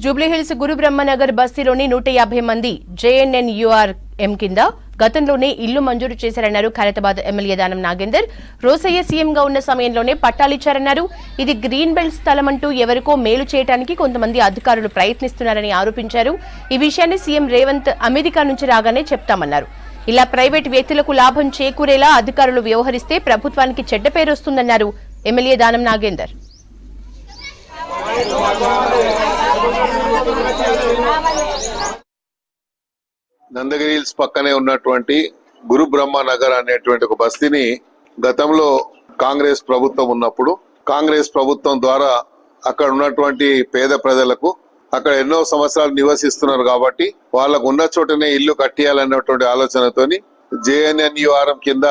జూబ్లీహిల్స్ గురు బ్రహ్మనగర్ బస్తీలోని 150 మంది JNNURM కింద గతంలోనే ఇల్లు మంజూరు చేశారన్నారు ఖైరతాబాద్ ఎమ్మెల్యే దానం నాగేందర్. రోసయ్య సీఎంగా ఉన్న సమయంలోనే పట్టాలిచ్చారన్నారు. ఇది గ్రీన్ బెల్ట్ స్థలమంటూ ఎవరికో మేలు చేయడానికి కొంతమంది అధికారులు ప్రయత్నిస్తున్నారని ఆరోపించారు. ఈ విషయాన్ని సీఎం రేవంత్ అమెరికా నుంచి రాగానే చెప్తామన్నారు. ఇలా ప్రైవేట్ వ్యక్తులకు లాభం చేకూరేలా అధికారులు వ్యవహరిస్తే ప్రభుత్వానికి చెడ్డ పేరు వస్తుందన్నారు ఎమ్మెల్యే దానం నాగేందర్. నందగిరి హిల్స్ పక్కనే ఉన్నటువంటి గురు బ్రహ్మనగర్ అనేటువంటి ఒక బస్తీని గతంలో కాంగ్రెస్ ప్రభుత్వం ఉన్నప్పుడు కాంగ్రెస్ ప్రభుత్వం ద్వారా అక్కడ ఉన్నటువంటి పేద ప్రజలకు అక్కడ ఎన్నో సంవత్సరాలు నివసిస్తున్నారు కాబట్టి వాళ్ళకు ఉన్న చోటనే ఇల్లు కట్టియాలన్నటువంటి ఆలోచనతోని JNNURM కింద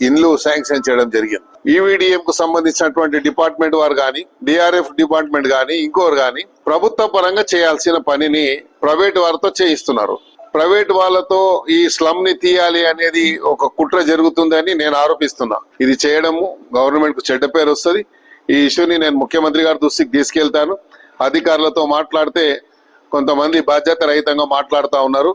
ఇల్లు శాంక్షన్ చేయడం జరిగింది. ఈవీడీఎం కు సంబంధించినటువంటి డిపార్ట్మెంట్ వారు గాని, DRF డిపార్ట్మెంట్ గాని, ఇంకోరు గాని ప్రభుత్వ పరంగా చేయాల్సిన పనిని ప్రైవేట్ వారితో చేయిస్తున్నారు. ప్రైవేట్ వాళ్ళతో ఈ స్లమ్ ని తీయాలి అనేది ఒక కుట్ర జరుగుతుందని నేను ఆరోపిస్తున్నా. ఇది చేయడము గవర్నమెంట్ కు చెడ్డ పేరు వస్తుంది. ఈ ఇష్యూని నేను ముఖ్యమంత్రి గారి దృష్టికి తీసుకెళ్తాను. అధికారులతో మాట్లాడితే కొంతమంది బాధ్యత రహితంగా మాట్లాడుతూ ఉన్నారు.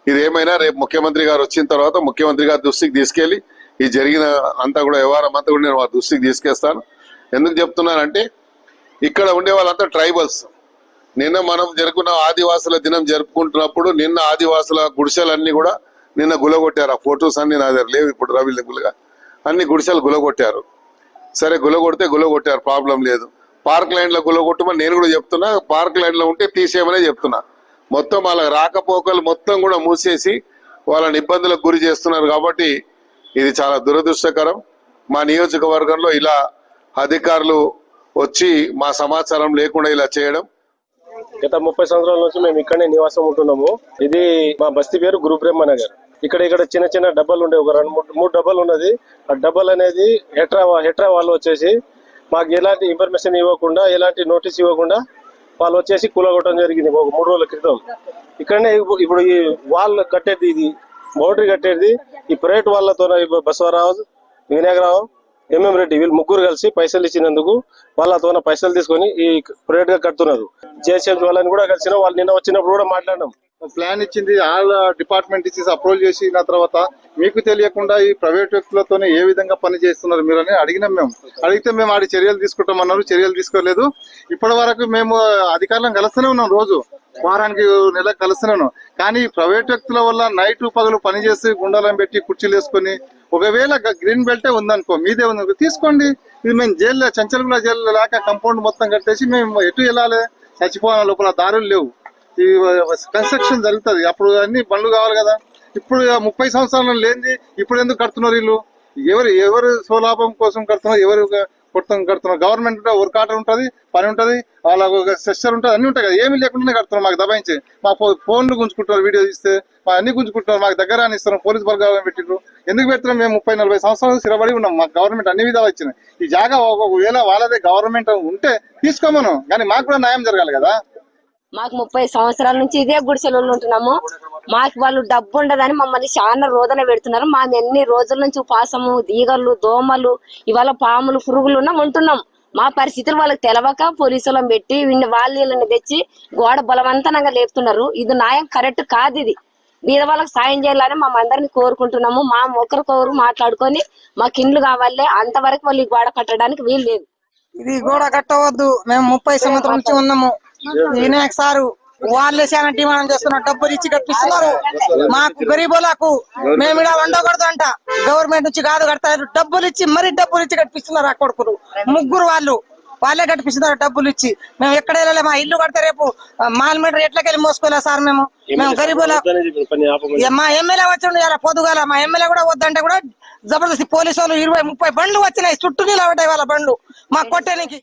ఇది ఏమైనా రేపు ముఖ్యమంత్రి గారు వచ్చిన తర్వాత ముఖ్యమంత్రి గారి దృష్టికి తీసుకెళ్లి ఈ జరిగిన అంతా కూడా వ్యవహారం అంతా కూడా నేను వారి దృష్టికి తీసుకెస్తాను. ఎందుకు చెప్తున్నానంటే ఇక్కడ ఉండే వాళ్ళంతా ట్రైబల్స్. నిన్న మనం జరుపుకున్న ఆదివాసుల దినం జరుపుకుంటున్నప్పుడు నిన్న ఆదివాసుల గుడిసెలన్నీ కూడా నిన్న గులగొట్టారు. ఆ ఫొటోస్ అన్ని నా దగ్గర లేవు ఇప్పుడు. రవి గులగా అన్ని గుడిసెలు గులగొట్టారు. సరే గులగొడితే గులగొట్టారు, ప్రాబ్లం లేదు. పార్క్ లైన్ లో గులగొట్టమని నేను కూడా చెప్తున్నా. పార్క్ లైన్ లో ఉంటే తీసేయమనే చెప్తున్నా. మొత్తం వాళ్ళ రాకపోకలు మొత్తం కూడా మూసేసి వాళ్ళని ఇబ్బందులకు గురి చేస్తున్నారు. కాబట్టి ఇది చాలా దురదృష్టకరం. మా నియోజకవర్గంలో ఇలా అధికారులు వచ్చి మా సమాచారం లేకుండా ఇలా చేయడం. గత 30 సంవత్సరాల నుంచి మేము ఇక్కడనే నివాసం ఉంటున్నాము. ఇది మా బస్తీ పేరు గురు బ్రహ్మనగర్. ఇక్కడ చిన్న చిన్న డబ్బాలు ఉండే, ఒక 2-3 డబ్బాలు ఉన్నది. ఆ డబ్బాలు అనేది హెట్రా వాళ్ళు వచ్చేసి మాకు ఎలాంటి ఇన్ఫర్మేషన్ ఇవ్వకుండా, ఎలాంటి నోటీస్ ఇవ్వకుండా వాళ్ళు వచ్చేసి కూలగొట్టడం జరిగింది ఒక 3 రోజుల క్రితం. ఇక్కడనే ఇప్పుడు ఈ వాళ్ళు కట్టేది, ఇది బౌండరీ కట్టేది ఈ ప్రైవేట్ వాళ్ళతో బసవరావు, వినాయకరావు, MM రెడ్డి వీళ్ళు ముగ్గురు కలిసి పైసలు ఇచ్చినందుకు వాళ్ళతో పైసలు తీసుకొని ఈ ప్రైవేట్ గా కడుతున్నారు. JSM వాళ్ళని కూడా కలిసిన వాళ్ళు నిన్న వచ్చినప్పుడు కూడా మాట్లాడినాం. ప్లాన్ ఇచ్చింది ఆల్ డిపార్ట్మెంట్ ఇచ్చేసి అప్రూవల్ చేసిన తర్వాత మీకు తెలియకుండా ఈ ప్రైవేట్ వ్యక్తులతోనే ఏ విధంగా పని చేస్తున్నారు మీరు అని అడిగినాం. అడిగితే మేము ఆడి చర్యలు తీసుకుంటామన్నారు. చర్యలు తీసుకోలేదు. ఇప్పటి వరకు మేము అధికారులను కలుస్తూనే ఉన్నాం. రోజు వారానికి నెలకు కలుస్తూనే ఉన్నాం. కానీ ప్రైవేట్ వ్యక్తుల వల్ల నైట్ పగలు పని చేసి గుండాలను పెట్టి కుర్చీలు వేసుకొని, ఒకవేళ గ్రీన్ బెల్టే ఉందనుకో, మీదే ఉంది తీసుకోండి. ఇది మేము జైల్లో, చంచల్గూడ జైల్లో లేక కంపౌండ్ మొత్తం కట్టేసి మేము ఎటు వెళ్ళాలి? చచ్చిపోవాలి, లోపల దారులు లేవు. ఈ కన్స్ట్రక్షన్ జరుగుతుంది. అప్పుడు అన్ని బండ్లు కావాలి కదా. ఇప్పుడు 30 సంవత్సరాలు లేనిది ఇప్పుడు ఎందుకు కడుతున్నారు వీళ్ళు? ఎవరు స్వలాభం కోసం కడుతున్నారు? ఎవరు కడుతున్నారు? గవర్నమెంట్ వర్క్ ఆర్డర్ ఉంటుంది, పని ఉంటుంది, వాళ్ళ సెస్టర్ ఉంటుంది, అన్ని ఉంటాయి కదా. ఏమీ లేకుండానే కడుతున్నారు. మాకు దబాయించి మా ఫోన్లు గుంజుకుంటున్నారు. వీడియో తీస్తే మా అన్ని గుంజుకుంటున్నారు. మాకు దగ్గర అని ఇస్తున్నారు. పోలీస్ వర్గాలను పెట్టిండ్రు. ఎందుకు పెడుతున్నాం? మేము 30-40 సంవత్సరాలు స్థిరపడి ఉన్నాం. మాకు గవర్నమెంట్ అన్ని విధాలు ఇచ్చినాయి. ఈ జాగా ఒకవేళ వాళ్ళదే గవర్నమెంట్ ఉంటే తీసుకోమను, కానీ మాకు కూడా న్యాయం జరగాలి కదా. మాకు 30 సంవత్సరాల నుంచి ఇదే గుడిసెలు ఉంటున్నాము. మాకు వాళ్ళు డబ్బు ఉండదని మమ్మల్ని చాలా రోదన పెడుతున్నారు. మేము ఎన్ని రోజుల నుంచి ఉపాసము, ఈగలు, దోమలు, ఇవాళ పాములు, పురుగులు ఉంటున్నాం. మా పరిస్థితులు వాళ్ళకి తెలవక పోలీసులను పెట్టి వాళ్ళని తెచ్చి గోడ బలవంతంగా లేపుతున్నారు. ఇది న్యాయం కరెక్ట్ కాదు. ఇది మీద వాళ్ళకి సాయం చేయాలని అందరినీ కోరుకుంటున్నాము. మా ఒకరికొకరు మాట్లాడుకొని మాకు ఇండ్లు కావాలి. అంతవరకు వాళ్ళు ఈ గోడ కట్టడానికి వీలు లేదు. ఇది గోడ కట్టవద్దు. మేము 30 సంవత్సరాల నుంచి ఉన్నాము. వినాయక్ సారు వాళ్ళే చాలా డిమాండ్ చేస్తున్నారు. డబ్బులు ఇచ్చి కట్టిస్తున్నారు మాకు గరీబులకు. మేము ఇలా వండకూడదు అంట. గవర్నమెంట్ నుంచి కాదు కడతారు, డబ్బులు ఇచ్చి కట్టిస్తున్నారు. ఆ కొడుకులు ముగ్గురు వాళ్ళే కట్టిస్తున్నారు డబ్బులు ఇచ్చి. మేము ఎక్కడ వెళ్ళాలి? మా ఇల్లు కడితే రేపు మాల్మీటర్ ఎట్లకెళ్ళి మోసుకోలే సార్. మేము గరీబులకు మా ఎమ్మెల్యే వచ్చి ఇలా పొద్దుగాల మా ఎమ్మెల్యే కూడా వద్దంటే కూడా జబర్దస్తి పోలీసు వాళ్ళు 20-30 బండ్లు వచ్చినాయి. చుట్టూ నిలబడ్డాయి వాళ్ళ బండ్లు మాకు కొట్టడానికి.